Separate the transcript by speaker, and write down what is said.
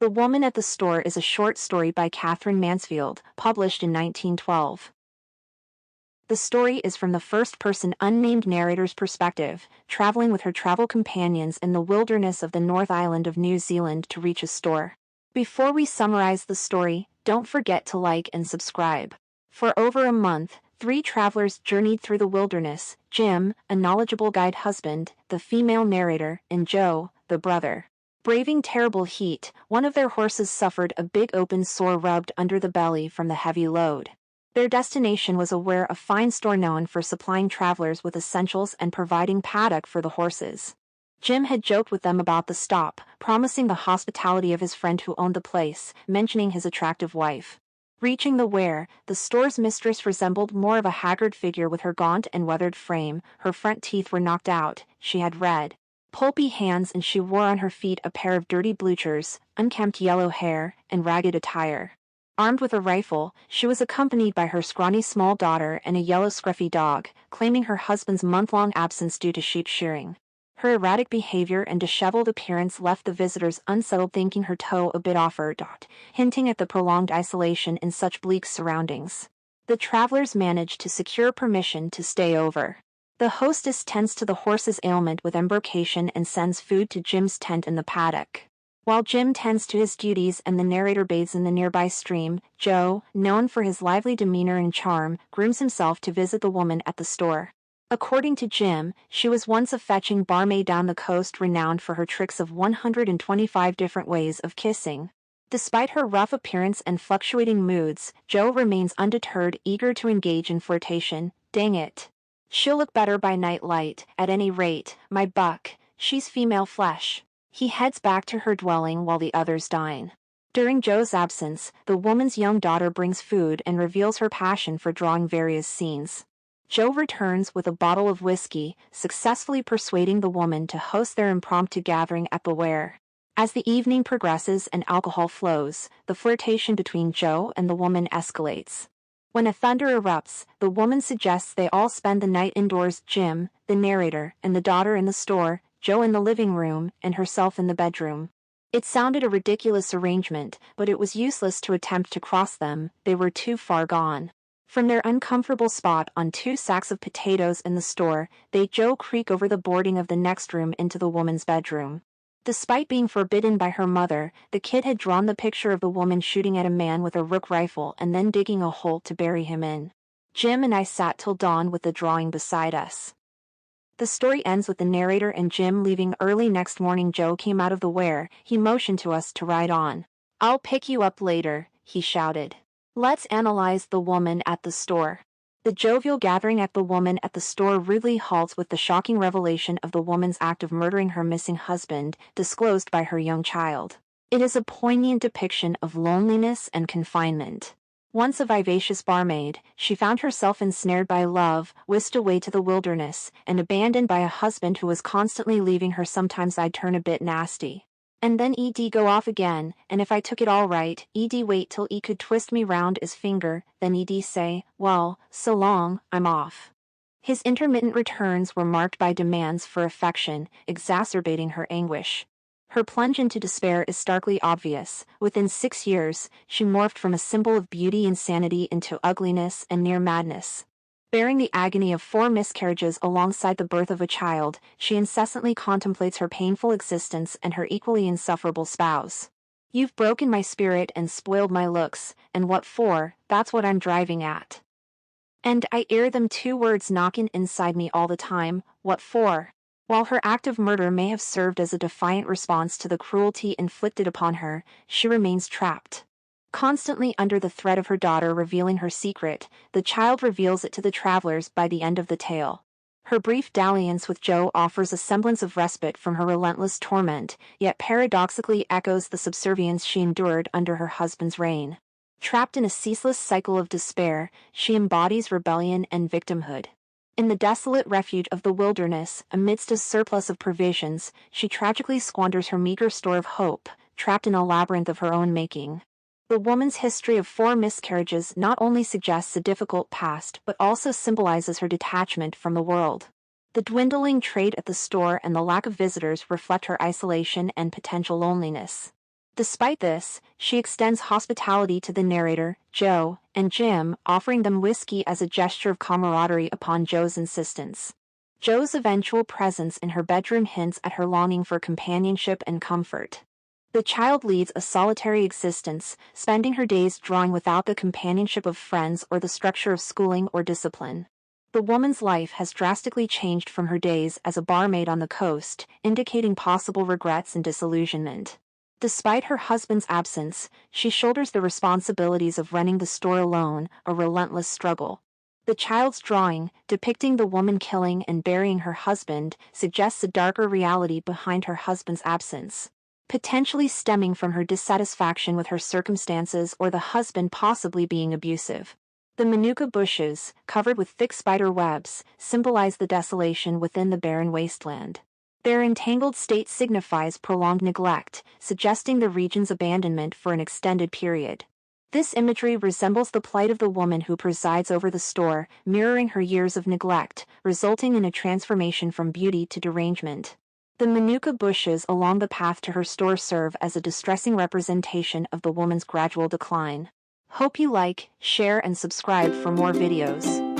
Speaker 1: The Woman at the Store is a short story by Katherine Mansfield, published in 1912. The story is from the first-person unnamed narrator's perspective, traveling with her travel companions in the wilderness of the North Island of New Zealand to reach a store. Before we summarize the story, don't forget to like and subscribe. For over a month, 3 travelers journeyed through the wilderness: Jim, a knowledgeable guide husband, the female narrator, and Joe, the brother. Braving terrible heat, one of their horses suffered a big open sore rubbed under the belly from the heavy load. Their destination was a fine store known for supplying travelers with essentials and providing paddock for the horses. Jim had joked with them about the stop, promising the hospitality of his friend who owned the place, mentioning his attractive wife. Reaching the where, the store's mistress resembled more of a haggard figure with her gaunt and weathered frame. Her front teeth were knocked out, she had red, pulpy hands, and she wore on her feet a pair of dirty bluchers, unkempt yellow hair, and ragged attire. Armed with a rifle, she was accompanied by her scrawny small daughter and a yellow scruffy dog, claiming her husband's month-long absence due to sheep shearing. Her erratic behavior and disheveled appearance left the visitors unsettled, thinking her toe a bit off her dot, hinting at the prolonged isolation in such bleak surroundings. The travelers managed to secure permission to stay over. The hostess tends to the horse's ailment with embrocation and sends food to Jim's tent in the paddock. While Jim tends to his duties and the narrator bathes in the nearby stream, Joe, known for his lively demeanor and charm, grooms himself to visit the woman at the store. According to Jim, she was once a fetching barmaid down the coast renowned for her tricks of 125 different ways of kissing. Despite her rough appearance and fluctuating moods, Joe remains undeterred, eager to engage in flirtation. Dang it. She'll look better by night light, at any rate, my buck, she's female flesh. He heads back to her dwelling while the others dine. During Joe's absence, the woman's young daughter brings food and reveals her passion for drawing various scenes. Joe returns with a bottle of whiskey, successfully persuading the woman to host their impromptu gathering at the where. As the evening progresses and alcohol flows, the flirtation between Joe and the woman escalates. When a thunder erupts, the woman suggests they all spend the night indoors: Jim, the narrator, and the daughter in the store, Joe in the living room, and herself in the bedroom. It sounded a ridiculous arrangement, but it was useless to attempt to cross them, they were too far gone. From their uncomfortable spot on 2 sacks of potatoes in the store, they Joe creak over the boarding of the next room into the woman's bedroom. Despite being forbidden by her mother, the kid had drawn the picture of the woman shooting at a man with a rook rifle and then digging a hole to bury him in. Jim and I sat till dawn with the drawing beside us. The story ends with the narrator and Jim leaving early next morning. Joe came out of the where, he motioned to us to ride on. "I'll pick you up later," he shouted. Let's analyze the woman at the store. The jovial gathering at the woman at the store rudely halts with the shocking revelation of the woman's act of murdering her missing husband, disclosed by her young child. It is a poignant depiction of loneliness and confinement. Once a vivacious barmaid, she found herself ensnared by love, whisked away to the wilderness, and abandoned by a husband who was constantly leaving her. Sometimes I'd turn a bit nasty. And then Ed go off again, and if I took it all right, Ed wait till he could twist me round his finger, then Ed say, "Well, so long, I'm off." His intermittent returns were marked by demands for affection, exacerbating her anguish. Her plunge into despair is starkly obvious. Within 6 years, she morphed from a symbol of beauty and sanity into ugliness and near madness. Bearing the agony of 4 miscarriages alongside the birth of a child, she incessantly contemplates her painful existence and her equally insufferable spouse. "You've broken my spirit and spoiled my looks, and what for? That's what I'm driving at. And I hear them 2 words knocking inside me all the time, what for?" While her act of murder may have served as a defiant response to the cruelty inflicted upon her, she remains trapped. Constantly under the threat of her daughter revealing her secret, the child reveals it to the travelers by the end of the tale. Her brief dalliance with Joe offers a semblance of respite from her relentless torment, yet paradoxically echoes the subservience she endured under her husband's reign. Trapped in a ceaseless cycle of despair, she embodies rebellion and victimhood. In the desolate refuge of the wilderness, amidst a surplus of provisions, she tragically squanders her meager store of hope, trapped in a labyrinth of her own making. The woman's history of 4 miscarriages not only suggests a difficult past but also symbolizes her detachment from the world. The dwindling trade at the store and the lack of visitors reflect her isolation and potential loneliness. Despite this, she extends hospitality to the narrator, Joe, and Jim, offering them whiskey as a gesture of camaraderie upon Joe's insistence. Joe's eventual presence in her bedroom hints at her longing for companionship and comfort. The child leads a solitary existence, spending her days drawing without the companionship of friends or the structure of schooling or discipline. The woman's life has drastically changed from her days as a barmaid on the coast, indicating possible regrets and disillusionment. Despite her husband's absence, she shoulders the responsibilities of running the store alone, a relentless struggle. The child's drawing, depicting the woman killing and burying her husband, suggests a darker reality behind her husband's absence, potentially stemming from her dissatisfaction with her circumstances or the husband possibly being abusive. The manuka bushes, covered with thick spider webs, symbolize the desolation within the barren wasteland. Their entangled state signifies prolonged neglect, suggesting the region's abandonment for an extended period. This imagery resembles the plight of the woman who presides over the store, mirroring her years of neglect, resulting in a transformation from beauty to derangement. The manuka bushes along the path to her store serve as a distressing representation of the woman's gradual decline. Hope you like, share and subscribe for more videos.